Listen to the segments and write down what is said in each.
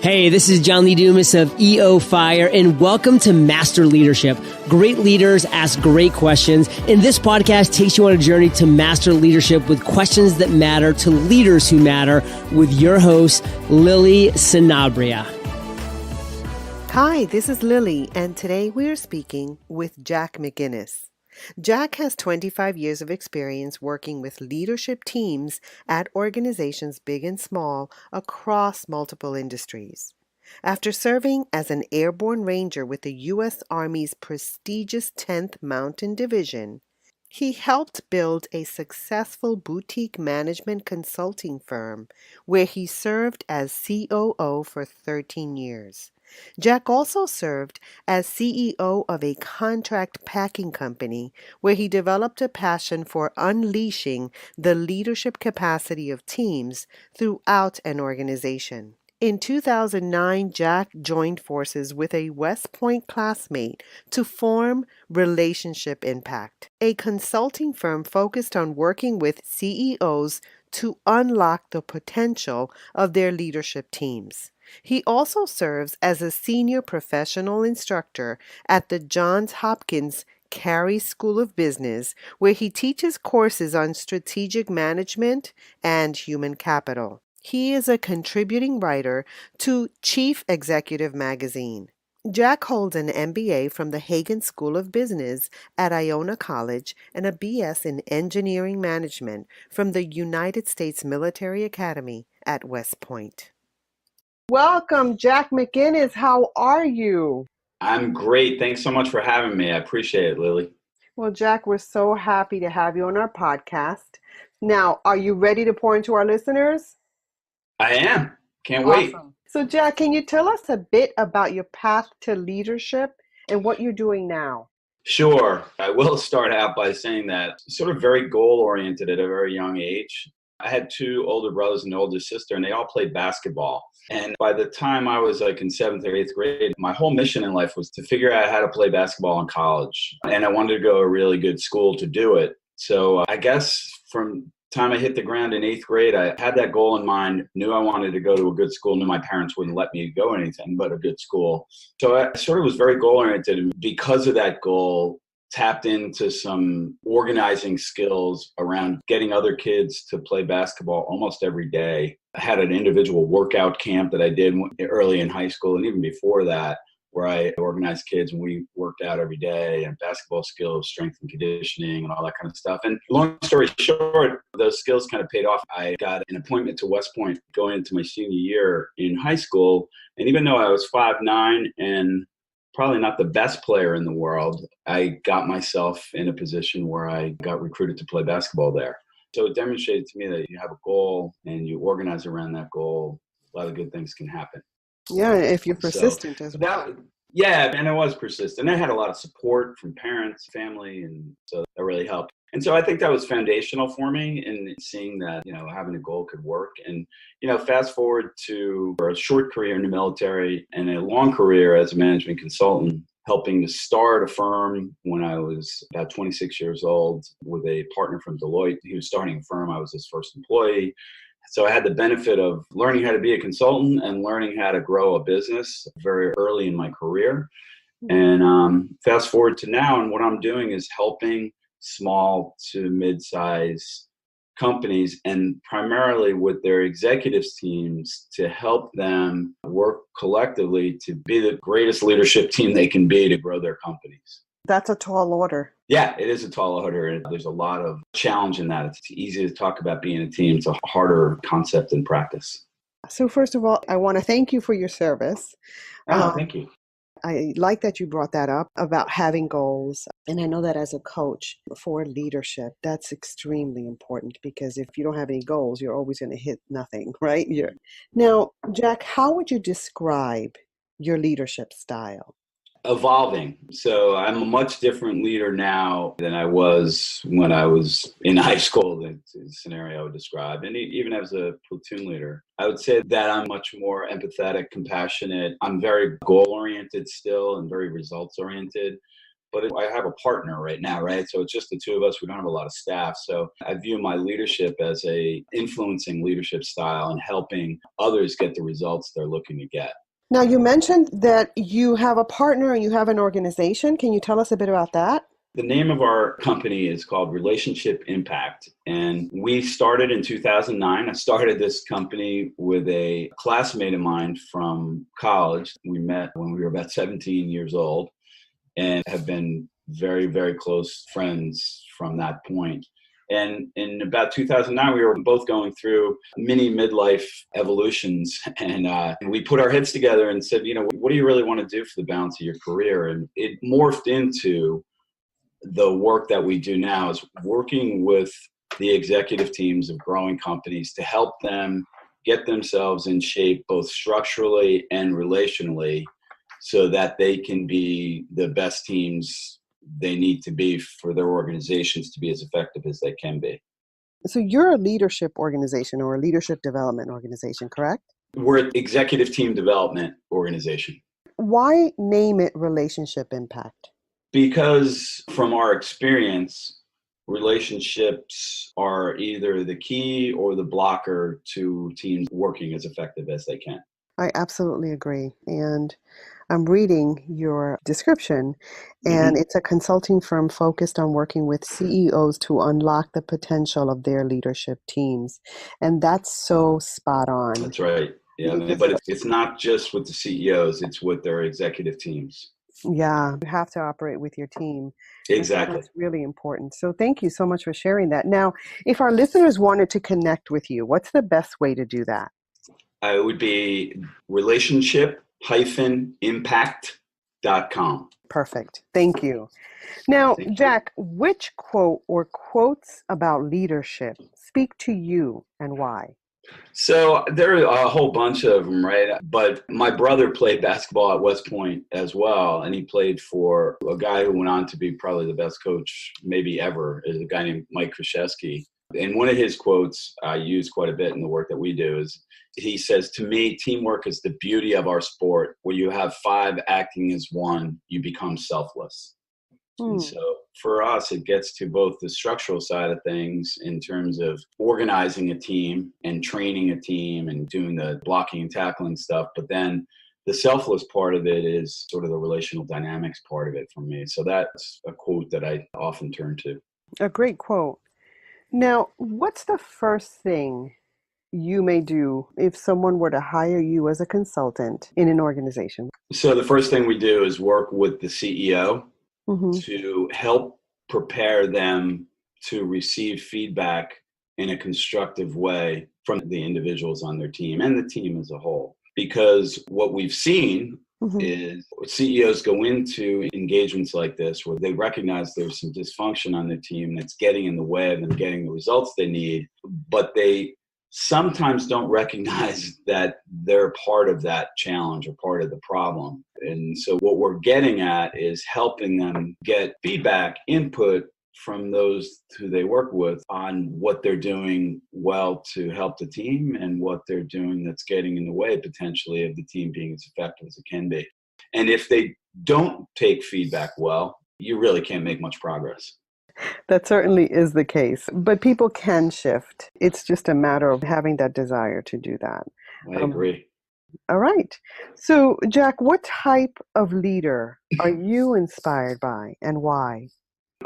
Hey, this is John Lee Dumas of EO Fire, and welcome to Master Leadership. Great leaders ask great questions, and this podcast takes you on a journey to master leadership with questions that matter to leaders who matter with your host, Lily Sanabria. Hi, this is Lily, and today we are speaking with Jack McGuinness. Jack has 25 years of experience working with leadership teams at organizations big and small across multiple industries. After serving as an airborne ranger with the U.S. Army's prestigious 10th Mountain Division, he helped build a successful boutique management consulting firm where he served as COO for 13 years. Jack also served as CEO of a contract packing company where he developed a passion for unleashing the leadership capacity of teams throughout an organization. In 2009, Jack joined forces with a West Point classmate to form Relationship Impact, a consulting firm focused on working with CEOs to unlock the potential of their leadership teams. He also serves as a Senior Professional Instructor at the Johns Hopkins Carey School of Business, where he teaches courses on strategic management and human capital. He is a contributing writer to Chief Executive Magazine. Jack holds an MBA from the Hagen School of Business at Iona College and a BS in Engineering Management from the United States Military Academy at West Point. Welcome, Jack McGuinness. How are you? I'm great. Thanks so much for having me. I appreciate it, Lily. Well, Jack, we're so happy to have you on our podcast. Now, are you ready to pour into our listeners? I am. Can't wait. Awesome. So, Jack, can you tell us a bit about your path to leadership and what you're doing now? Sure. I will start out by saying that sort of very goal-oriented at a very young age. I had two older brothers and an older sister, and they all played basketball. And by the time I was like in 7th or 8th grade, my whole mission in life was to figure out how to play basketball in college. And I wanted to go to a really good school to do it. So I guess from the time I hit the ground in 8th grade, I had that goal in mind, knew I wanted to go to a good school, knew my parents wouldn't let me go anything but a good school. So I sort of was very goal-oriented. And because of that goal, tapped into some organizing skills around getting other kids to play basketball almost every day. I had an individual workout camp that I did early in high school and even before that, where I organized kids and we worked out every day and basketball skills, strength and conditioning and all that kind of stuff. And long story short, those skills kind of paid off. I got an appointment to West Point going into my senior year in high school. And even though I was 5'9" and probably not the best player in the world, I got myself in a position where I got recruited to play basketball there. So it demonstrated to me that you have a goal and you organize around that goal, a lot of good things can happen. Yeah, if you're persistent as well. Yeah, and I was persistent. I had a lot of support from parents, family, and so that really helped. And so I think that was foundational for me in seeing that, having a goal could work. And, fast forward to a short career in the military and a long career as a management consultant, helping to start a firm when I was about 26 years old with a partner from Deloitte. He was starting a firm. I was his first employee. So I had the benefit of learning how to be a consultant and learning how to grow a business very early in my career. And fast forward to now, and what I'm doing is helping small to mid-size companies and primarily with their executives teams to help them work collectively to be the greatest leadership team they can be to grow their companies. That's a tall order. Yeah, it is a tall order. And there's a lot of challenge in that. It's easy to talk about being a team. It's a harder concept in practice. So first of all, I want to thank you for your service. Thank you. I like that you brought that up about having goals. And I know that as a coach for leadership, that's extremely important because if you don't have any goals, you're always going to hit nothing, right? Now, Jack, how would you describe your leadership style? Evolving. So I'm a much different leader now than I was when I was in high school, the scenario I would describe. And even as a platoon leader, I would say that I'm much more empathetic, compassionate. I'm very goal-oriented still and very results-oriented. but I have a partner right now, right? So it's just the two of us. We don't have a lot of staff. So I view my leadership as a influencing leadership style and helping others get the results they're looking to get. Now, you mentioned that you have a partner and you have an organization. Can you tell us a bit about that? The name of our company is called Relationship Impact, and we started in 2009. I started this company with a classmate of mine from college. We met when we were about 17 years old and have been very, very close friends from that point. And in about 2009, we were both going through mini midlife evolutions. And we put our heads together and said, what do you really want to do for the balance of your career? And it morphed into the work that we do now is working with the executive teams of growing companies to help them get themselves in shape, both structurally and relationally, so that they can be the best teams they need to be for their organizations to be as effective as they can be. So you're a leadership organization or a leadership development organization, correct? We're an executive team development organization. Why name it Relationship Impact? Because from our experience, relationships are either the key or the blocker to teams working as effective as they can. I absolutely agree. And I'm reading your description, and it's a consulting firm focused on working with CEOs to unlock the potential of their leadership teams. And that's so spot on. That's right. Yeah, but it's not just with the CEOs, it's with their executive teams. Yeah, you have to operate with your team. Exactly. That's really important. So thank you so much for sharing that. Now, if our listeners wanted to connect with you, what's the best way to do that? It would be relationship-impact.com. Perfect. Thank you. Now, Jack, which quote or quotes about leadership speak to you and why? So there are a whole bunch of them, right? But my brother played basketball at West Point as well, and he played for a guy who went on to be probably the best coach maybe ever, is a guy named Mike Krzyzewski. And one of his quotes I use quite a bit in the work that we do is, he says, "To me, teamwork is the beauty of our sport. Where you have five acting as one, you become selfless." And so for us, it gets to both the structural side of things in terms of organizing a team and training a team and doing the blocking and tackling stuff. But then the selfless part of it is sort of the relational dynamics part of it for me. So that's a quote that I often turn to. A great quote. Now, what's the first thing you may do if someone were to hire you as a consultant in an organization? So the first thing we do is work with the CEO to help prepare them to receive feedback in a constructive way from the individuals on their team and the team as a whole. Because what we've seen is CEOs go into engagements like this where they recognize there's some dysfunction on their team that's getting in the way of them getting the results they need, but they sometimes don't recognize that they're part of that challenge or part of the problem. And so what we're getting at is helping them get feedback, input from those who they work with on what they're doing well to help the team and what they're doing that's getting in the way potentially of the team being as effective as it can be. And if they don't take feedback well, you really can't make much progress. That certainly is the case, but people can shift. It's just a matter of having that desire to do that. I agree. All right. So, Jack, what type of leader are you inspired by and why?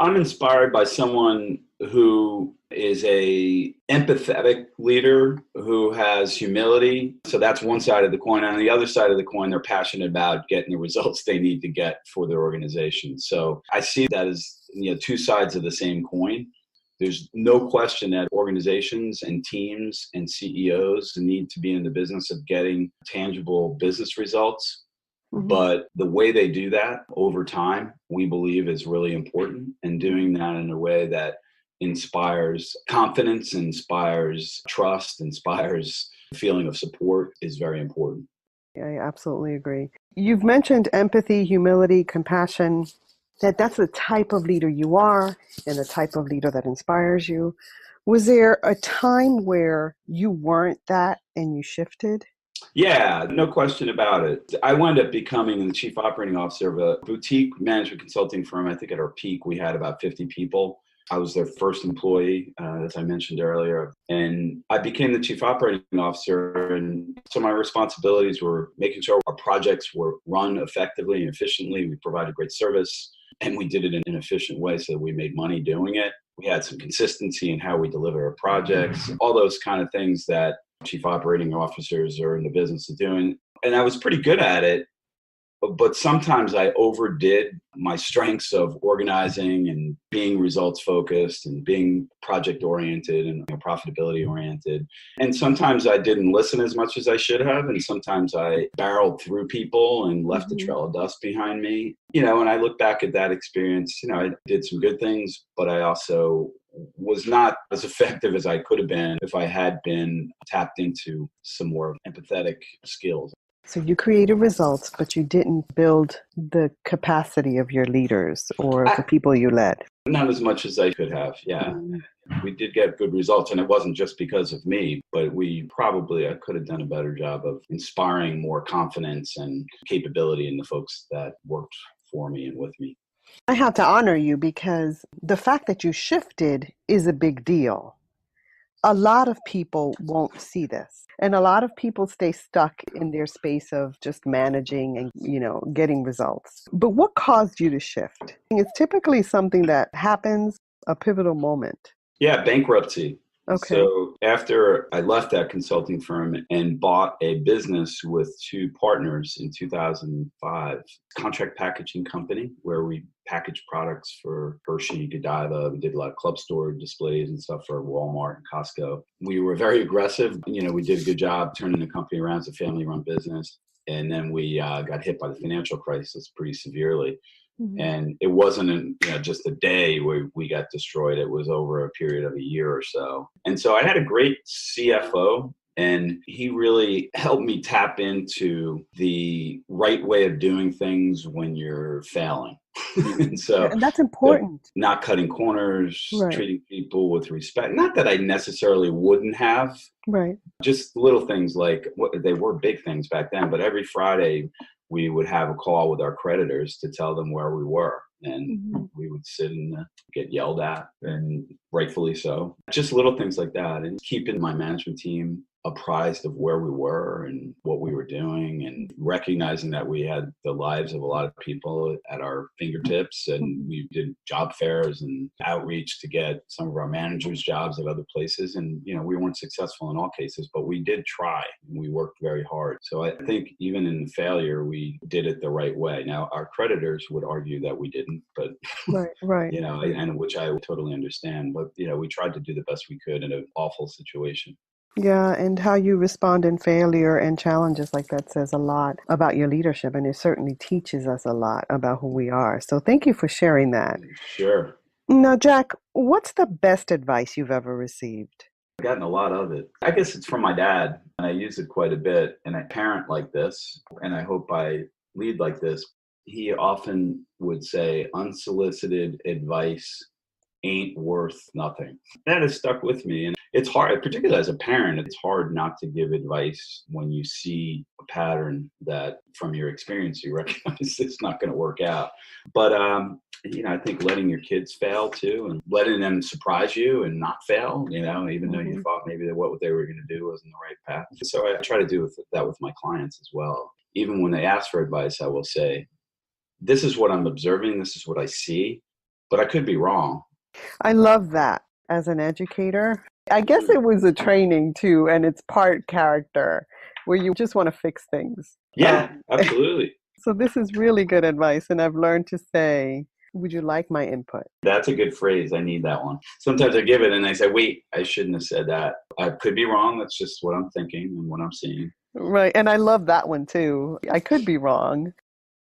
I'm inspired by someone who is a empathetic leader who has humility. So that's one side of the coin. On the other side of the coin, they're passionate about getting the results they need to get for their organization. So I see that as two sides of the same coin. There's no question that organizations and teams and CEOs need to be in the business of getting tangible business results. But the way they do that over time, we believe is really important. And doing that in a way that inspires confidence, inspires trust, inspires a feeling of support is very important. Yeah, I absolutely agree. You've mentioned empathy, humility, compassion. That's the type of leader you are and the type of leader that inspires you. Was there a time where you weren't that and you shifted? Yeah, no question about it. I wound up becoming the chief operating officer of a boutique management consulting firm. I think at our peak, we had about 50 people. I was their first employee, as I mentioned earlier. And I became the chief operating officer. And so my responsibilities were making sure our projects were run effectively and efficiently. We provided great service and we did it in an efficient way so that we made money doing it. We had some consistency in how we deliver our projects, all those kind of things that chief operating officers are in the business of doing. And I was pretty good at it, but sometimes I overdid my strengths of organizing and being results focused and being project oriented and profitability oriented. And sometimes I didn't listen as much as I should have. And sometimes I barreled through people and left a trail of dust behind me. When I look back at that experience, I did some good things, but I also was not as effective as I could have been if I had been tapped into some more empathetic skills. So you created results, but you didn't build the capacity of your leaders or the people you led. Not as much as I could have, yeah. We did get good results, and it wasn't just because of me, but I could have done a better job of inspiring more confidence and capability in the folks that worked for me and with me. I have to honor you because the fact that you shifted is a big deal. A lot of people won't see this. And a lot of people stay stuck in their space of just managing and, getting results. But what caused you to shift? It's typically something that happens, a pivotal moment. Yeah, bankruptcy. Okay. So after I left that consulting firm and bought a business with two partners in 2005, contract packaging company where we packaged products for Hershey, Godiva. We did a lot of club store displays and stuff for Walmart and Costco. We were very aggressive. We did a good job turning the company around as a family-run business. And then we got hit by the financial crisis pretty severely. And it wasn't just a day where we got destroyed. It was over a period of a year or so. And so I had a great CFO, and he really helped me tap into the right way of doing things when you're failing. And that's important. Not cutting corners, right. Treating people with respect. Not that I necessarily wouldn't have. Right. Just little things like they were big things back then, but every Friday we would have a call with our creditors to tell them where we were. And we would sit and get yelled at, and rightfully so. Just little things like that. And keeping my management team apprised of where we were and what we were doing, and recognizing that we had the lives of a lot of people at our fingertips. And we did job fairs and outreach to get some of our managers jobs at other places. And, we weren't successful in all cases, but we did try and we worked very hard. So I think even in the failure, we did it the right way. Now, our creditors would argue that we didn't, but, right. And which I totally understand. But, we tried to do the best we could in an awful situation. Yeah, and how you respond in failure and challenges like that says a lot about your leadership, and it certainly teaches us a lot about who we are. So thank you for sharing that. Sure. Now, Jack, what's the best advice you've ever received? I've gotten a lot of it. I guess it's from my dad, and I use it quite a bit, and I parent like this, and I hope I lead like this. He often would say, unsolicited advice ain't worth nothing. That has stuck with me. And it's hard, particularly as a parent, it's hard not to give advice when you see a pattern that from your experience, you recognize it's not going to work out. But, I think letting your kids fail too, and letting them surprise you and not fail, even though you thought maybe that what they were going to do wasn't the right path. So I try to do that with my clients as well. Even when they ask for advice, I will say, this is what I'm observing. This is what I see, but I could be wrong. I love that as an educator. I guess it was a training too, and it's part character where you just want to fix things. Yeah, absolutely. So this is really good advice, and I've learned to say, would you like my input? That's a good phrase. I need that one. Sometimes I give it and I say, wait, I shouldn't have said that. I could be wrong. That's just what I'm thinking and what I'm seeing. Right. And I love that one too. I could be wrong.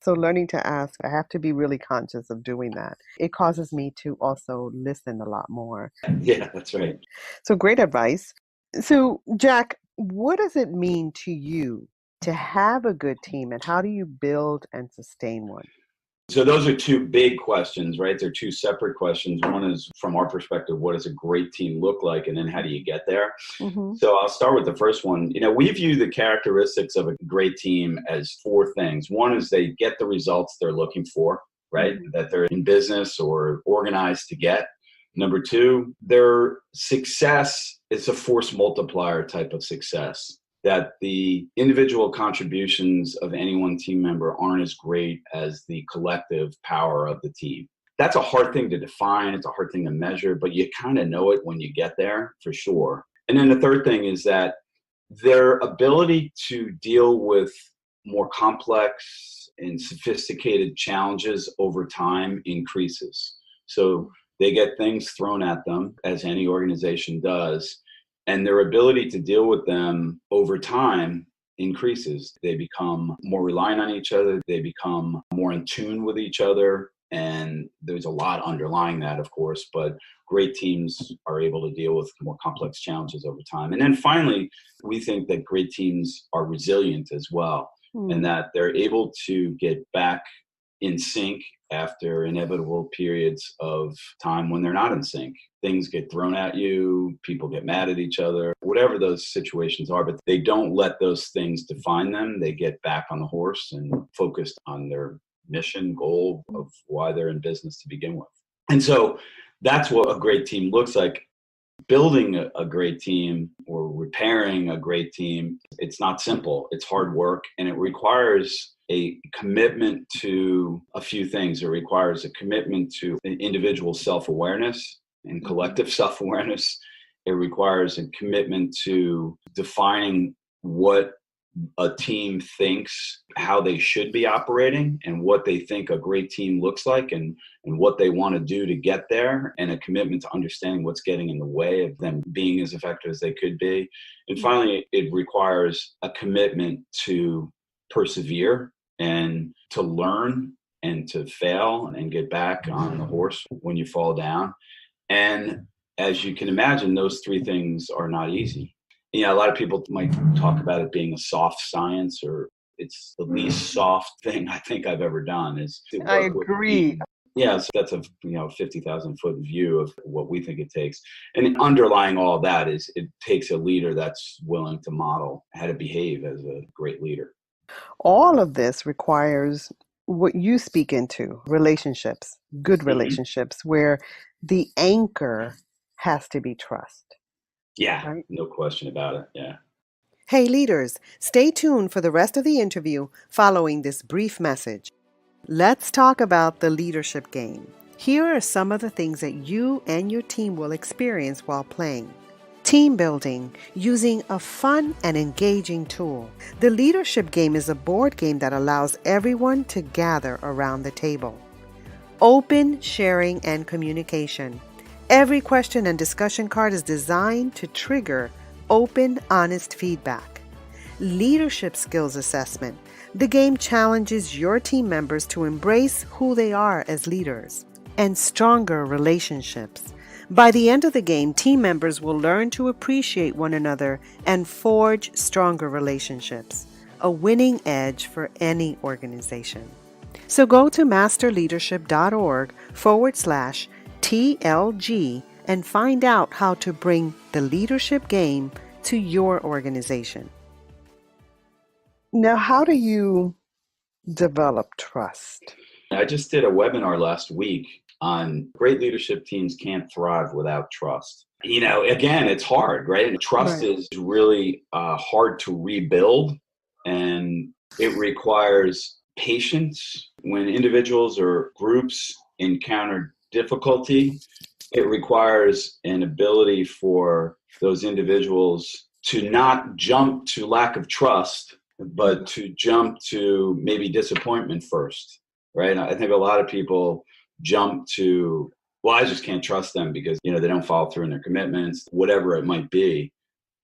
So learning to ask, I have to be really conscious of doing that. It causes me to also listen a lot more. Yeah, that's right. So great advice. So Jack, what does it mean to you to have a good team, and how do you build and sustain one? So those are two big questions, right? They're two separate questions. One is from our perspective, what does a great team look like? And then how do you get there? Mm-hmm. So I'll start with the first one. We view the characteristics of a great team as four things. One is they get the results they're looking for, right? Mm-hmm. That they're in business or organized to get. Number two, their success is a force multiplier type of success. That the individual contributions of any one team member aren't as great as the collective power of the team. That's a hard thing to define. It's a hard thing to measure, but you kind of know it when you get there for sure. And then the third thing is that their ability to deal with more complex and sophisticated challenges over time increases. So they get things thrown at them, as any organization does, and their ability to deal with them over time increases. They become more reliant on each other. They become more in tune with each other. And there's a lot underlying that, of course, but great teams are able to deal with more complex challenges over time. And then finally, we think that great teams are resilient as well, and that they're able to get back in sync after inevitable periods of time when they're not in sync. Things get thrown at you, people get mad at each other, whatever those situations are, but they don't let those things define them. They get back on the horse and focused on their mission, goal of why they're in business to begin with. And so that's what a great team looks like. Building a great team or repairing a great team, it's not simple. It's hard work, and it requires a commitment to a few things. It requires a commitment to individual self-awareness and collective self-awareness. It requires a commitment to defining what a team thinks, how they should be operating, and what they think a great team looks like, and what they want to do to get there, and a commitment to understanding what's getting in the way of them being as effective as they could be. And finally, it requires a commitment to persevere and to learn and to fail and get back on the horse when you fall down. And as you can imagine, those three things are not easy. A lot of people might talk about it being a soft science, or it's the least soft thing I think I've ever done is to work I agree. Yeah, so that's a 50,000 foot view of what we think it takes. And underlying all of that is it takes a leader that's willing to model how to behave as a great leader. All of this requires what you speak into, relationships, good relationships, where the anchor has to be trust. Yeah, Right? no question about it. Yeah. Hey leaders, stay tuned for the rest of the interview following this brief message. Let's talk about the leadership game. Here are some of the things that you and your team will experience while playing. Team building using a fun and engaging tool. The leadership game is a board game that allows everyone to gather around the table. Open sharing and communication. Every question and discussion card is designed to trigger open, honest feedback. Leadership skills assessment. The game challenges your team members to embrace who they are as leaders. And stronger relationships. By the end of the game, team members will learn to appreciate one another and forge stronger relationships. A winning edge for any organization. So go to masterleadership.org/TLG and find out how to bring the leadership game to your organization. Now, how do you develop trust? I just did a webinar last week on great leadership teams can't thrive without trust. Again, it's hard, right? Trust is really hard to rebuild, and it requires patience. When individuals or groups encounter difficulty, it requires an ability for those individuals to not jump to lack of trust, but to jump to maybe disappointment first, right? I think a lot of people jump to, well, I just can't trust them because, they don't follow through in their commitments, whatever it might be.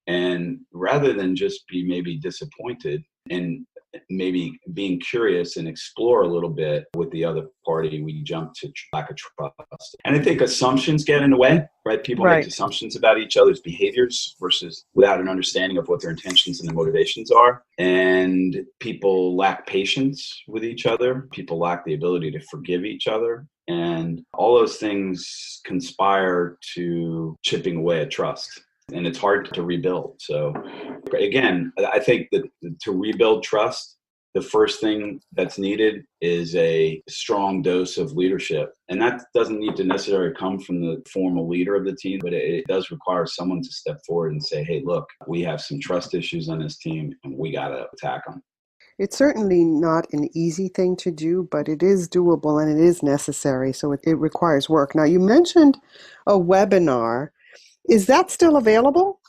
And rather than just be maybe disappointed and maybe being curious and explore a little bit with the other party, we jump to lack of trust. And I think assumptions get in the way, right? People make Right. assumptions about each other's behaviors versus without an understanding of what their intentions and their motivations are. And people lack patience with each other. People lack the ability to forgive each other. And all those things conspire to chipping away at trust. And it's hard to rebuild. So again, I think that to rebuild trust, the first thing that's needed is a strong dose of leadership. And that doesn't need to necessarily come from the formal leader of the team, but it does require someone to step forward and say, hey, look, we have some trust issues on this team and we got to attack them. It's certainly not an easy thing to do, but it is doable and it is necessary. So it requires work. Now, you mentioned a webinar. Is that still available?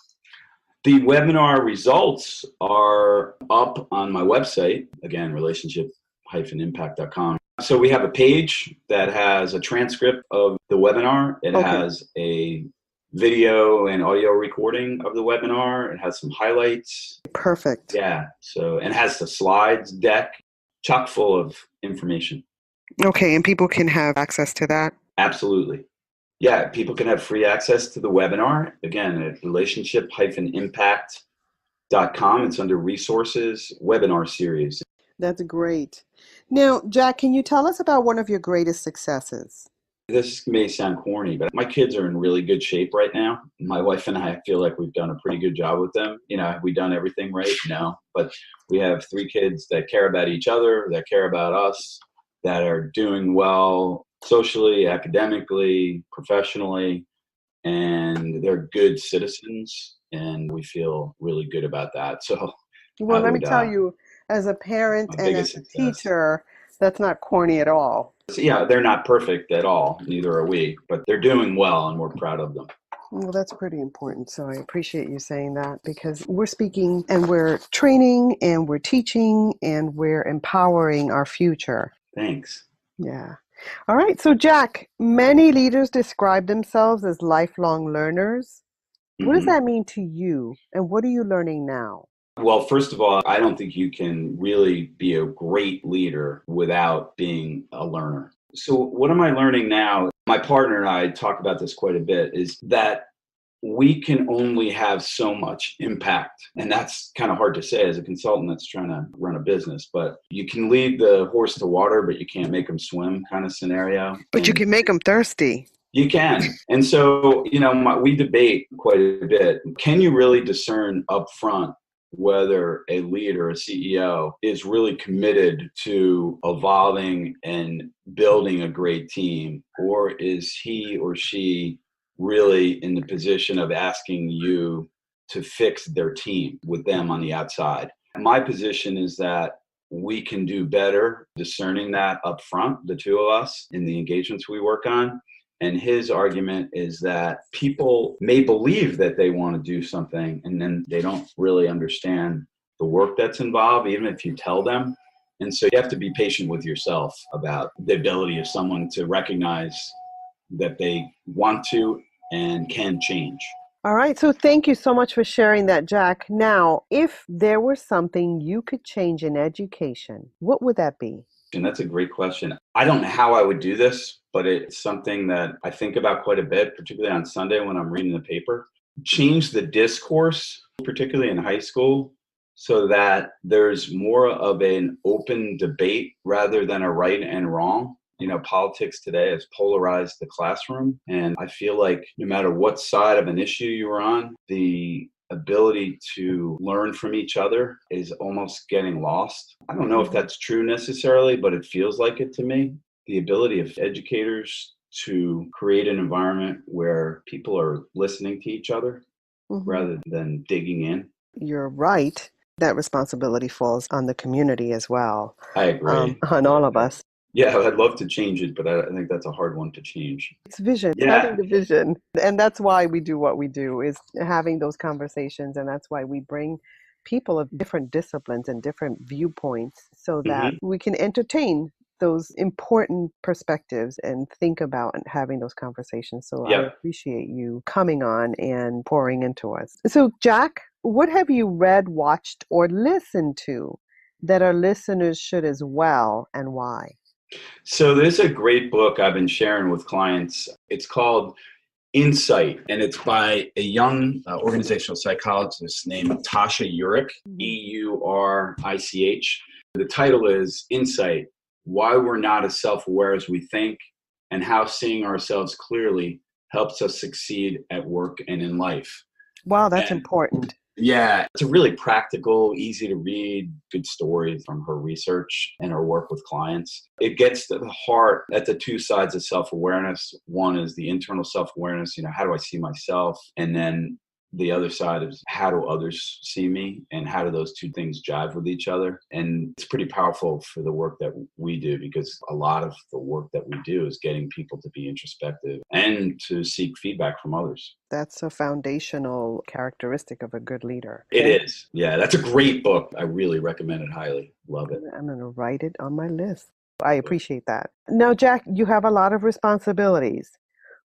The webinar results are up on my website, again, relationship-impact.com. So we have a page that has a transcript of the webinar. It has a video and audio recording of the webinar. It has some highlights. Perfect. Yeah. So, and has the slides deck chock full of information. Okay. And people can have access to that? Absolutely. Yeah, people can have free access to the webinar. Again, at relationship-impact.com. It's under resources, webinar series. That's great. Now, Jack, can you tell us about one of your greatest successes? This may sound corny, but my kids are in really good shape right now. My wife and I feel like we've done a pretty good job with them. Have we done everything right? No, but we have 3 kids that care about each other, that care about us, that are doing well socially, academically, professionally, and they're good citizens, and we feel really good about that. So, Well, let me tell you, as a parent and as a teacher, that's not corny at all. So, yeah, they're not perfect at all, neither are we, but they're doing well, and we're proud of them. Well, that's pretty important. So I appreciate you saying that, because we're speaking and we're training and we're teaching and we're empowering our future. Thanks. Yeah. All right. So, Jack, many leaders describe themselves as lifelong learners. What does that mean to you? And what are you learning now? Well, first of all, I don't think you can really be a great leader without being a learner. So what am I learning now? My partner and I talk about this quite a bit, is that we can only have so much impact. And that's kind of hard to say as a consultant that's trying to run a business. But you can lead the horse to water, but you can't make him swim, kind of scenario. But you can make them thirsty. You can. And so, we debate quite a bit. Can you really discern up front whether a leader, a CEO, is really committed to evolving and building a great team? Or is he or she really in the position of asking you to fix their team with them on the outside? My position is that we can do better discerning that up front, the two of us, in the engagements we work on. And his argument is that people may believe that they want to do something and then they don't really understand the work that's involved, even if you tell them. And so you have to be patient with yourself about the ability of someone to recognize that they want to and can change. All right. So thank you so much for sharing that, Jack. Now, if there was something you could change in education, what would that be? And that's a great question. I don't know how I would do this, but it's something that I think about quite a bit, particularly on Sunday when I'm reading the paper. Change the discourse, particularly in high school, so that there's more of an open debate rather than a right and wrong. Politics today has polarized the classroom. And I feel like no matter what side of an issue you're on, the ability to learn from each other is almost getting lost. I don't know if that's true necessarily, but it feels like it to me. The ability of educators to create an environment where people are listening to each other rather than digging in. You're right. That responsibility falls on the community as well. I agree. On all of us. Yeah, I'd love to change it, but I think that's a hard one to change. It's vision, having the vision. And that's why we do what we do, is having those conversations. And that's why we bring people of different disciplines and different viewpoints so that we can entertain those important perspectives and think about and having those conversations. So I appreciate you coming on and pouring into us. So, Jack, what have you read, watched, or listened to that our listeners should as well, and why? So there's a great book I've been sharing with clients. It's called Insight, and it's by a young organizational psychologist named Tasha Eurich, Eurich. The title is Insight, Why We're Not as Self-Aware as We Think, and How Seeing Ourselves Clearly Helps Us Succeed at Work and in Life. Wow, that's important. Yeah, it's a really practical, easy to read, good story from her research and her work with clients. It gets to the heart at the two sides of self-awareness. One is the internal self-awareness, how do I see myself? And then the other side is how do others see me, and how do those two things jive with each other? And it's pretty powerful for the work that we do, because a lot of the work that we do is getting people to be introspective and to seek feedback from others. That's a foundational characteristic of a good leader. It is. Yeah, that's a great book. I really recommend it highly. Love it. I'm going to write it on my list. I appreciate that. Now, Jack, you have a lot of responsibilities.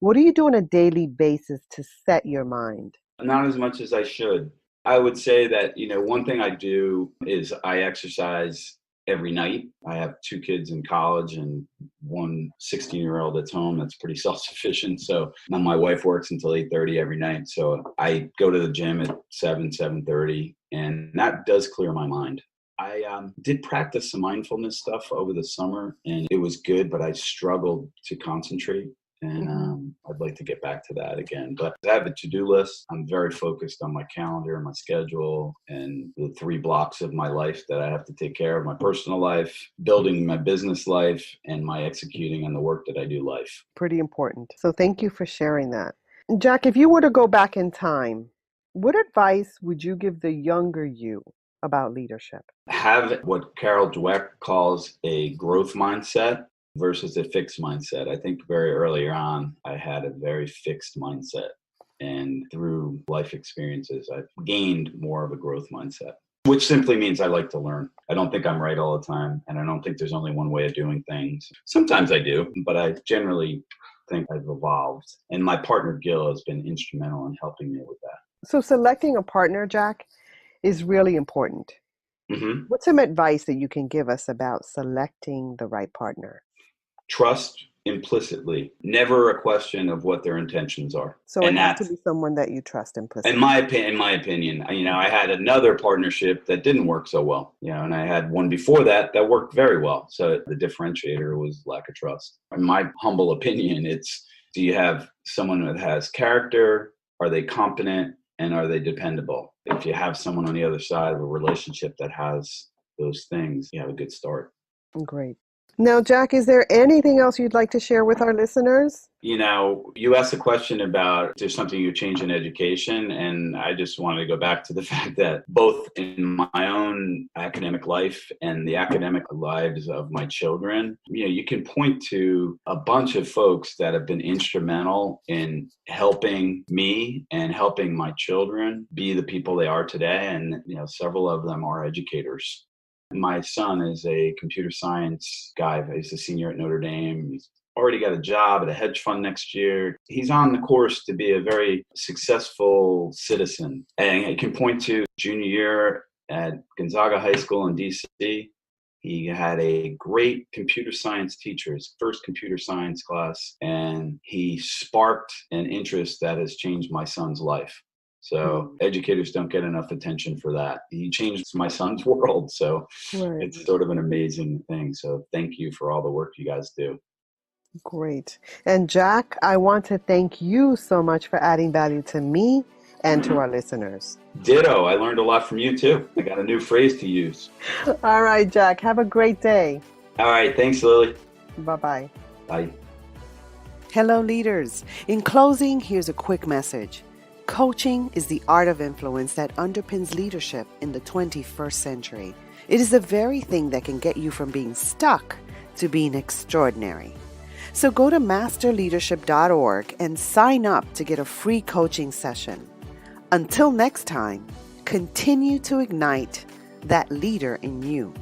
What do you do on a daily basis to set your mind? Not as much as I should. I would say that, one thing I do is I exercise every night. I have 2 kids in college and one 16-year-old that's home that's pretty self-sufficient. So now my wife works until 8:30 every night. So I go to the gym at 7:30, and that does clear my mind. I did practice some mindfulness stuff over the summer, and it was good, but I struggled to concentrate. And I'd like to get back to that again. But I have a to-do list. I'm very focused on my calendar and my schedule and the 3 blocks of my life that I have to take care of: my personal life, building my business life, and my executing on the work that I do life. Pretty important. So thank you for sharing that. Jack, if you were to go back in time, what advice would you give the younger you about leadership? Have what Carol Dweck calls a growth mindset versus a fixed mindset. I think very early on, I had a very fixed mindset. And through life experiences, I've gained more of a growth mindset, which simply means I like to learn. I don't think I'm right all the time, and I don't think there's only one way of doing things. Sometimes I do, but I generally think I've evolved. And my partner, Gil, has been instrumental in helping me with that. So selecting a partner, Jack, is really important. Mm-hmm. What's some advice that you can give us about selecting the right partner? Trust implicitly, never a question of what their intentions are. So it has to be someone that you trust implicitly. In my opinion, I had another partnership that didn't work so well, and I had one before that worked very well. So the differentiator was lack of trust. In my humble opinion, it's, do you have someone that has character? Are they competent? And are they dependable? If you have someone on the other side of a relationship that has those things, you have a good start. Great. Now, Jack, is there anything else you'd like to share with our listeners? You asked a question about there's something you change in education, and I just wanted to go back to the fact that both in my own academic life and the academic lives of my children, you can point to a bunch of folks that have been instrumental in helping me and helping my children be the people they are today, and several of them are educators. My son is a computer science guy. He's a senior at Notre Dame. He's already got a job at a hedge fund next year. He's on the course to be a very successful citizen. And I can point to junior year at Gonzaga High School in DC. He had a great computer science teacher, his first computer science class, and he sparked an interest that has changed my son's life. So educators don't get enough attention for that. He changed my son's world. So It's sort of an amazing thing. So thank you for all the work you guys do. Great. And Jack, I want to thank you so much for adding value to me and to our listeners. Ditto. I learned a lot from you too. I got a new phrase to use. All right, Jack. Have a great day. All right. Thanks, Lily. Bye-bye. Bye. Hello, leaders. In closing, here's a quick message. Coaching is the art of influence that underpins leadership in the 21st century. It is the very thing that can get you from being stuck to being extraordinary. So go to masterleadership.org and sign up to get a free coaching session. Until next time, continue to ignite that leader in you.